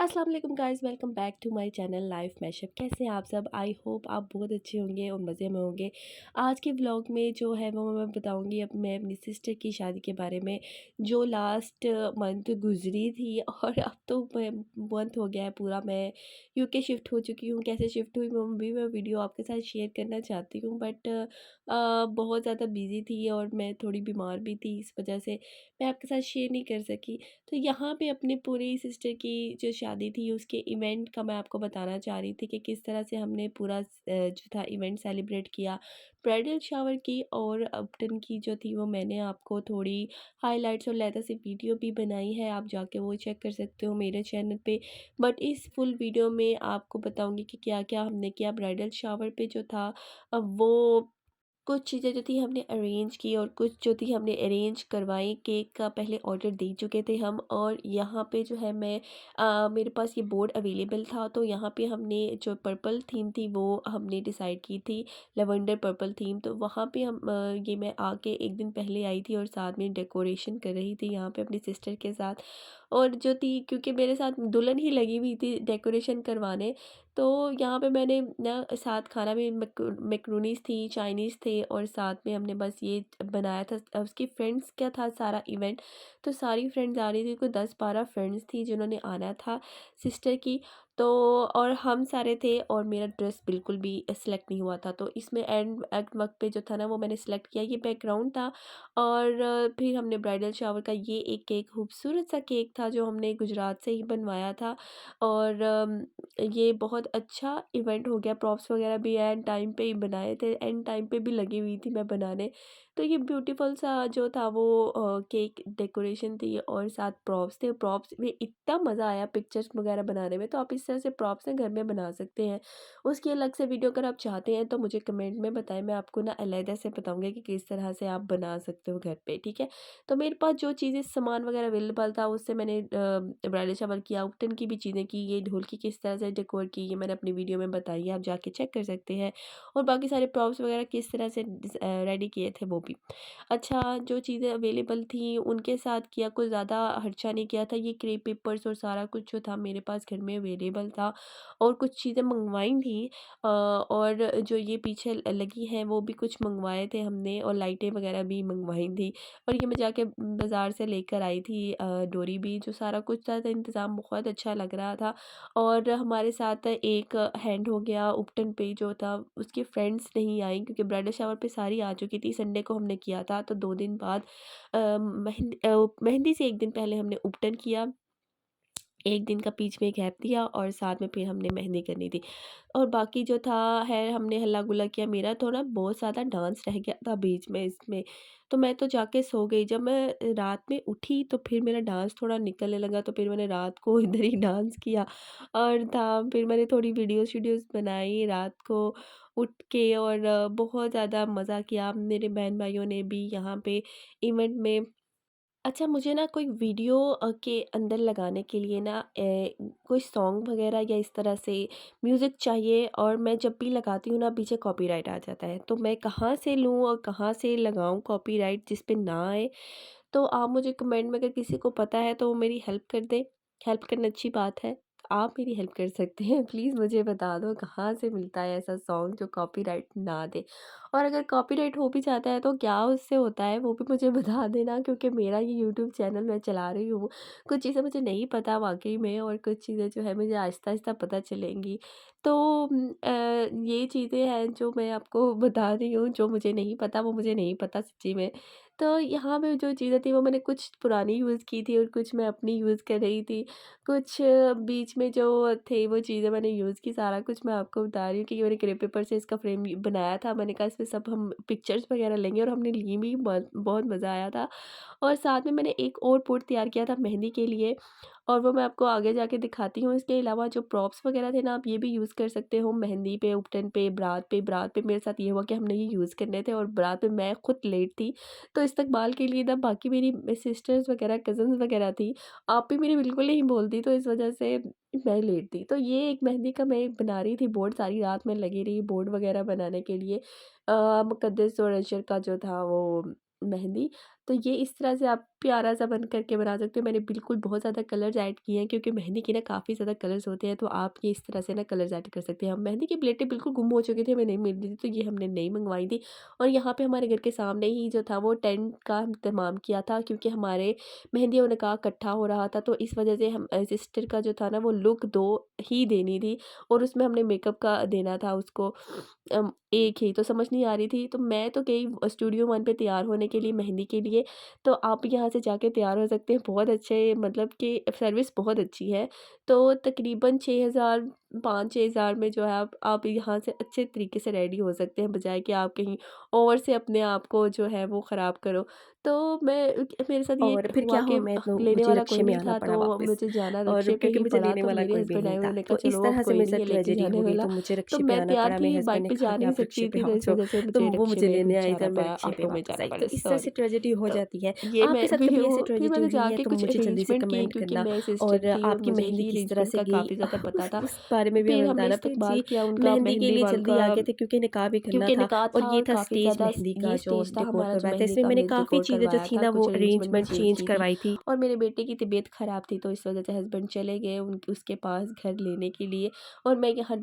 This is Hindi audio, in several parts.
अस्सलाम वालेकुम guys, welcome back to my channel life mashup. कैसे हैं आप सब? आई होप आप बहुत अच्छे होंगे और मज़े में होंगे। आज के व्लॉग में जो है वो मैं बताऊंगी अब मैं अपनी सिस्टर की शादी के बारे में, जो लास्ट मंथ गुजरी थी और अब तो मंथ हो गया है पूरा। मैं यूके शिफ्ट हो चुकी हूँ। कैसे शिफ्ट हुई वो भी मैं वीडियो आपके साथ शेयर करना चाहती हूँ, बट बहुत ज़्यादा बिजी थी और मैं थोड़ी बीमार भी थी, इस वजह से मैं आपके साथ शेयर नहीं कर सकी। तो यहाँ पे अपनी पूरी सिस्टर की जो शादी थी उसके इवेंट का मैं आपको बताना चाह रही थी कि किस तरह से हमने पूरा जो था इवेंट सेलिब्रेट किया। ब्राइडल शावर की और अपटन की जो थी वो मैंने आपको थोड़ी हाइलाइट्स और लहदा से वीडियो भी बनाई है, आप जाके वो चेक कर सकते हो मेरे चैनल पे। बट इस फुल वीडियो में आपको बताऊंगी कि क्या क्या हमने किया ब्राइडल शावर पे जो था। अब वो कुछ चीज़ें जो थी हमने अरेंज की और कुछ जो थी हमने अरेंज करवाई। केक का पहले ऑर्डर दे चुके थे हम, और यहाँ पे जो है मेरे पास ये बोर्ड अवेलेबल था, तो यहाँ पे हमने जो पर्पल थीम थी वो हमने डिसाइड की थी, लेवेंडर पर्पल थीम। तो वहाँ पे ये मैं आके एक दिन पहले आई थी और साथ में डेकोरेशन कर रही थी यहाँ पे अपनी सिस्टर के साथ। और जो थी क्योंकि मेरे साथ दुल्हन ही लगी हुई थी डेकोरेशन करवाने, तो यहाँ पे मैंने ना साथ खाना में मैक्रोनीस थी, चाइनीज़ थे, और साथ में हमने बस ये बनाया था। उसकी फ्रेंड्स का था सारा इवेंट, तो सारी फ्रेंड्स आ रही थी, कोई 10-12 फ्रेंड्स थी जिन्होंने आना था सिस्टर की। तो और हम सारे थे और मेरा ड्रेस बिल्कुल भी सिलेक्ट नहीं हुआ था, तो इसमें एंड वक्त पे जो था ना वो मैंने सेलेक्ट किया, ये बैकग्राउंड था। और फिर हमने ब्राइडल शावर का ये एक केक, खूबसूरत सा केक था जो हमने गुजरात से ही बनवाया था। और ये बहुत अच्छा इवेंट हो गया। प्रॉप्स वगैरह भी एंड टाइम पे ही बनाए थे, एंड टाइम पे भी लगी हुई थी मैं बनाने। तो ये ब्यूटीफुल सा जो था वो केक डेकोरेशन थी और साथ प्रॉप्स थे। प्रॉप्स में इतना मज़ा आया पिक्चर्स वगैरह बनाने में, तो आप इस तरह से प्रॉप्स ना घर में बना सकते हैं। उसकी अलग से वीडियो अगर आप चाहते हैं तो मुझे कमेंट में बताएं, मैं आपको ना अलहदा से बताऊंगी कि किस तरह से आप बना सकते हो घर पे, ठीक है। तो मेरे पास जो चीज़ें सामान वगैरह अवेलेबल था उससे मैंने ब्राइडल शावर किया, उपटन की भी चीज़ें की, ये ढोल की किस तरह से डेकोर की ये मैंने अपनी वीडियो में बताई है, आप जाके चेक कर सकते हैं। और बाकी सारे प्रॉप्स वगैरह किस तरह से रेडी किए थे वो भी। अच्छा, जो चीज़ें अवेलेबल थी उनके साथ किया, कुछ ज़्यादा खर्चा नहीं किया था। ये क्रेप पेपर्स और सारा कुछ जो था मेरे पास घर में अवेलेबल था, और कुछ चीज़ें मंगवाई थी। और जो ये पीछे लगी हैं वो भी कुछ मंगवाए थे हमने, और लाइटें वगैरह भी मंगवाई थी। और ये मैं जाके बाज़ार से लेकर आई थी डोरी भी, जो सारा कुछ था, इंतज़ाम बहुत अच्छा लग रहा था। और हमारे साथ एक हैंड हो गया उपटन पे जो था, उसकी फ्रेंड्स नहीं आई क्योंकि ब्राइडल शावर पे सारी आ चुकी थी। संडे को हमने किया था, तो 2 दिन बाद मेहंदी से 1 दिन पहले हमने उपटन किया। 1 दिन का बीच में गैप दिया और साथ में फिर हमने मेहंदी करनी थी। और बाकी जो था है हमने हल्ला गुल्ला किया। मेरा थोड़ा बहुत ज़्यादा डांस रह गया था बीच में इसमें, तो मैं तो जाके सो गई। जब मैं रात में उठी तो फिर मेरा डांस थोड़ा निकलने लगा, तो फिर मैंने रात को इधर ही डांस किया और था। फिर मैंने थोड़ी वीडियोज़ वीडियोज़ बनाई रात को उठ के, और बहुत ज़्यादा मज़ा किया। मेरे बहन भाइयों ने भी यहाँ पे इवेंट में। अच्छा, मुझे ना कोई वीडियो के अंदर लगाने के लिए ना कोई सॉन्ग वगैरह या इस तरह से म्यूज़िक चाहिए, और मैं जब भी लगाती हूँ ना पीछे कॉपीराइट आ जाता है, तो मैं कहाँ से लूँ और कहाँ से लगाऊँ कॉपीराइट जिस पे ना आए। तो आप मुझे कमेंट में अगर किसी को पता है तो वो मेरी हेल्प कर दे। हेल्प करना अच्छी बात है, आप मेरी हेल्प कर सकते हैं। प्लीज़ मुझे बता दो कहाँ से मिलता है ऐसा सॉन्ग जो कॉपीराइट ना दे। और अगर कॉपीराइट हो भी जाता है तो क्या उससे होता है वो भी मुझे बता देना, क्योंकि मेरा ये यूट्यूब चैनल मैं चला रही हूँ। कुछ चीज़ें मुझे नहीं पता वाक़ई में, और कुछ चीज़ें जो है मुझे आहिस्ता-आहिस्ता पता चलेंगी। तो ये चीज़ें हैं जो मैं आपको बता रही हूँ, जो मुझे नहीं पता वो मुझे नहीं पता सच्ची में। तो यहाँ पे जो चीज़ें थी वो मैंने कुछ पुरानी यूज़ की थी और कुछ मैं अपनी यूज़ कर रही थी। कुछ बीच में जो थे वो चीज़ें मैंने यूज़ की, सारा कुछ मैं आपको बता रही हूँ कि ये मैंने क्रे पेपर से इसका फ्रेम बनाया था। मैंने कहा इसमें सब हम पिक्चर्स वगैरह लेंगे, और हमने ली भी, बहुत बहुत मज़ा आया था। और साथ में मैंने एक और पोट तैयार किया था मेहंदी के लिए, और वो मैं आपको आगे जाके दिखाती हूँ। इसके अलावा जो प्रॉप्स वगैरह थे ना, आप ये भी यूज़ कर सकते हो मेहंदी पे, उपटन पे, बारात पे। बारात पे मेरे साथ ये हुआ कि हमने ये यूज़ करने थे, और बारात पे मैं खुद लेट थी, तो इस्तकबाल के लिए ना बाकी मेरी सिस्टर्स वगैरह, कज़न्स वगैरह थी। आप भी मेरी बिल्कुल नहीं बोलती, तो इस वजह से मैं लेट थी। तो ये एक मेहंदी का मैं एक बना रही थी बोर्ड, सारी रात मैं लगी रही बोर्ड वगैरह बनाने के लिए। मुक़द्दस और अशर का जो था वो मेहंदी। तो ये इस तरह से आप प्यारा-सा बन करके बना सकते हो। मैंने बिल्कुल बहुत ज़्यादा कलर्स ऐड किए हैं क्योंकि मेहंदी के ना काफ़ी ज़्यादा कलर्स होते हैं, तो आप ये इस तरह से ना कलर्स ऐड कर सकते हैं। मेहंदी की प्लेटें बिल्कुल गुम हो चुकी थी, हमें नहीं मिल रही थी, तो ये हमने नई मँगवाई थी। और यहाँ पे हमारे घर के सामने ही जो था वो टेंट का इंतज़ाम किया था क्योंकि हमारे मेहंदी और निकाह इकट्ठा हो रहा था, तो इस वज़ह से हम सिस्टर का जो था ना वो लुक 2 ही देनी थी और उसमें हमने मेकअप का देना था उसको एक ही, तो समझ नहीं आ रही थी। तो मैं तो गई स्टूडियो वन पे तैयार होने के लिए मेहंदी के लिए, तो आप यहाँ से जाके तैयार हो सकते हैं। बहुत अच्छे मतलब कि सर्विस बहुत अच्छी है। तो तकरीबन 6000 5-6000 में जो है आप यहाँ से अच्छे तरीके से रेडी हो सकते हैं, बजाए कि आप कहीं और से अपने आप को जो है वो ख़राब करो। तो मेरे साथ ये और फिर हुआ क्या हुआ, कि मैं तो लेने मुझे वाला रिक्शे कोई में नहीं आना था, पड़ा तो वापस। मुझे जाना और रिक्शे पे क्योंकि ही मुझे पड़ा, लेने तो वाला मेरे कोई भी हस्बैंड नहीं आए, था। उन्होंने कहा तो इस चलो अब तरह से कोई मेरे नहीं साथ है, लेके ट्रेजेडी जाने हो गई, वाला। तो मुझे तो रिक्शे पे मैं आना तैयार पड़ा। मेरे थी, बाइक हस्बैंड ने पे कहा जा कि नहीं आप रिक्शे सकती पे थी, आ तो इस जाओ, वज़ह से तो मुझे वो रिक्शे मुझे में लेने आई, जाना इधर मैं पड़ा, रिक्शे पे ऑटो में वापस जाना आई। पड़ा, तो इस तरह से सॉरी। ट्रेजेडी हो तो जाती है। ये मैं आपके साथ भी कभी ऐसी वो फिर ट्रेजेडी मैंने हुई है जाके तो कुछ मुझे जल्दी से अरेंजमेंट किए कमेंट क्योंकि करना। मैं सिस्टर और थी और आपकी मुझे मेहंदी ही किस तरह अरेंजमेंट से का गई काफ़ी ज़्यादा पता था। उस बारे में भी फिर हमें हमने बताना। फिर इस्तेमाल जी, किया उनका मेहंदी के मेहंदी लिए वाल जल्दी का आ गए थे क्योंकि निकाह भी करना क्योंकि था। निकाह और था ये और था काफ़ी स्टेज ज़्यादा मेहंदी का ये जो स्टेज था डेकोर हमारा जो करवाया था, मेहंदी इसमें का मैंने हमने काफ़ी डेकोर चीज़ें जो करवाया थी था, ना वो कुछ अरेंजमेंट भी अरेंजमेंट चेंज चेंज की थी। करवाई थी। और मेरे बेटे की तबीयत ख़राब थी, तो इस वजह से हस्बैंड चले गए उन उसके पास घर लेने के लिए और मैं यहाँ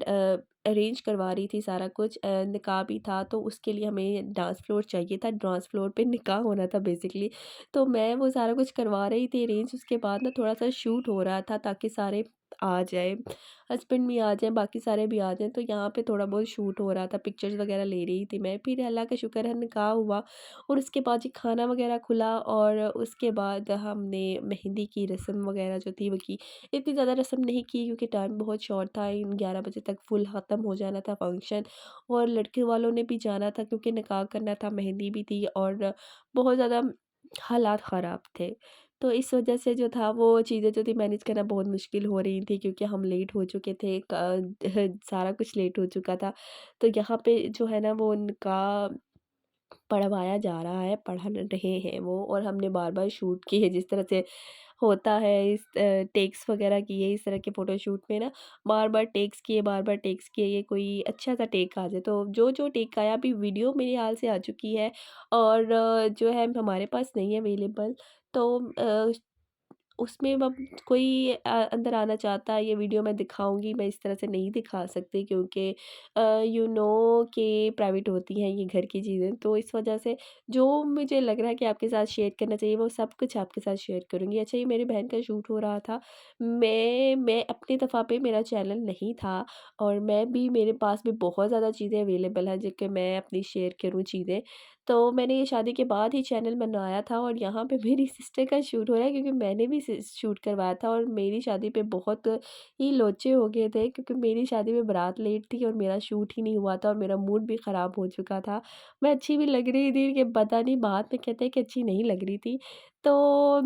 अरेंज करवा रही थी सारा कुछ। निकाह भी था, तो उसके लिए हमें डांस फ्लोर चाहिए था, डांस फ्लोर पे निकाह होना था बेसिकली। तो मैं वो सारा कुछ करवा रही थी अरेंज, उसके बाद ना थोड़ा-सा शूट हो रहा था ताकि सारे आ जाएँ, हस्बैंड भी आ जाएँ, बाकी सारे भी आ जाएँ, तो यहाँ पे थोड़ा बहुत शूट हो रहा था, पिक्चर्स वगैरह ले रही थी मैं। फिर अल्लाह का शुक्र है निकाह हुआ और उसके बाद जी खाना वगैरह खुला और उसके बाद हमने मेहंदी की रस्म वगैरह जो थी वो की। इतनी ज़्यादा रस्म नहीं की क्योंकि टाइम बहुत शॉर्ट था, इन 11 बजे तक फुल ख़त्म हो जाना था फंक्शन और लड़के वालों ने भी जाना था क्योंकि निकाह करना था, मेहंदी भी थी और बहुत ज़्यादा हालात ख़राब थे। तो इस वजह से जो था वो चीज़ें जो थी मैनेज करना बहुत मुश्किल हो रही थी क्योंकि हम लेट हो चुके थे, सारा कुछ लेट हो चुका था। तो यहाँ पे जो है ना वो उनका पढ़वाया जा रहा है, पढ़ा रहे हैं वो और हमने बार-बार शूट किए जिस तरह से होता है इस टेक्स वगैरह किए इस तरह के फ़ोटोशूट में ना बार-बार टेक्स किए ये कोई अच्छा-सा टेक आ जाए। तो जो-जो टेक आया अभी वीडियो मेरे ख़्याल से आ चुकी है और जो है हमारे पास नहीं है अवेलेबल। तो उसमें अब कोई अंदर आना चाहता है, ये वीडियो मैं दिखाऊँगी, मैं इस तरह से नहीं दिखा सकती क्योंकि यू नो कि प्राइवेट होती हैं ये घर की चीज़ें, तो इस वजह से जो मुझे लग रहा है कि आपके साथ शेयर करना चाहिए, वो सब कुछ आपके साथ शेयर करूँगी। अच्छा, ये मेरी बहन का शूट हो रहा था, मैं अपनी दफ़ा पे मेरा चैनल नहीं था और मैं भी मेरे पास भी बहुत ज़्यादा चीज़ें अवेलेबल हैं, जो कि मैं अपनी शेयर करूँ चीज़ें। तो मैंने ये शादी के बाद ही चैनल बनाया था और यहाँ पे मेरी सिस्टर का शूट हो रहा है क्योंकि मैंने भी शूट करवाया था और मेरी शादी पे बहुत ही लोचे हो गए थे क्योंकि मेरी शादी में बारात लेट थी और मेरा शूट ही नहीं हुआ था और मेरा मूड भी ख़राब हो चुका था। मैं अच्छी भी लग रही थी कि पता नहीं बाद में कहते हैं कि अच्छी नहीं लग रही थी। तो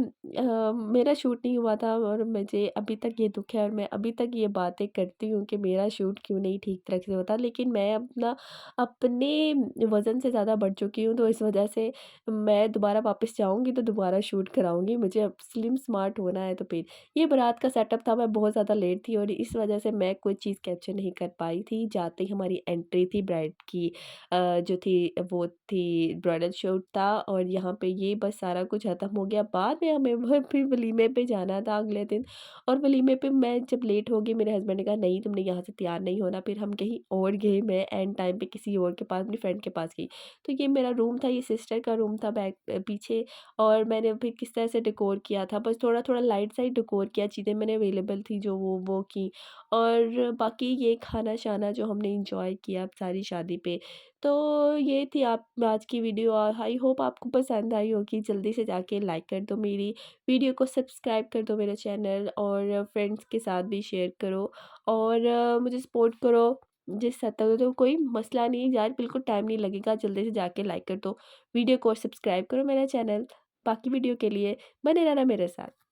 मेरा शूट नहीं हुआ था और मुझे अभी तक ये दुःख है और मैं अभी तक ये बातें करती हूँ कि मेरा शूट क्यों नहीं ठीक तरह से होता। लेकिन मैं अपना अपने वज़न से ज़्यादा बढ़ चुकी हूँ, तो इस वजह से मैं दोबारा वापस जाऊँगी तो दोबारा शूट कराऊँगी। मुझे अब स्लिम स्मार्ट होना है तो फिर ये बारात का सेटअप था, मैं बहुत ज़्यादा लेट थी और इस वजह से मैं कोई चीज़ कैप्चर नहीं कर पाई थी। जाते ही हमारी एंट्री थी ब्राइड की जो थी वो थी ब्राइडल शूट था और यहाँ पे ये बस सारा कुछ ख़त्म हो गया। बाद में हमें वो फिर वलीमे पे जाना था अगले दिन और वलीमे पे मैं जब लेट हो गई मेरे हस्बैंड ने कहा नहीं तुमने यहाँ से तैयार नहीं होना, फिर हम कहीं और गए, मैं एंड टाइम पे किसी और के पास अपनी फ्रेंड के पास गई। तो ये मेरा रूम था, ये सिस्टर का रूम था पीछे और मैंने फिर किस तरह से डेकोर किया था, बस थोड़ा-थोड़ा लाइट सा ही डेकोर किया, चीज़ें मैंने अवेलेबल थी जो वो की और बाकी ये खाना-शाना जो हमने एन्जॉय किया सारी शादी पे। तो ये थी आप आज की वीडियो और आई होप आपको पसंद आई होगी। जल्दी से जाके लाइक कर दो मेरी वीडियो को, सब्सक्राइब कर दो मेरा चैनल और फ्रेंड्स के साथ भी शेयर करो और मुझे सपोर्ट करो। जिस हद तक तो कोई मसला नहीं है यार, बिल्कुल टाइम नहीं लगेगा, जल्दी से जाके लाइक कर दो वीडियो को और सब्सक्राइब करो मेरा चैनल। बाकी वीडियो के लिए बने रहना मेरे साथ।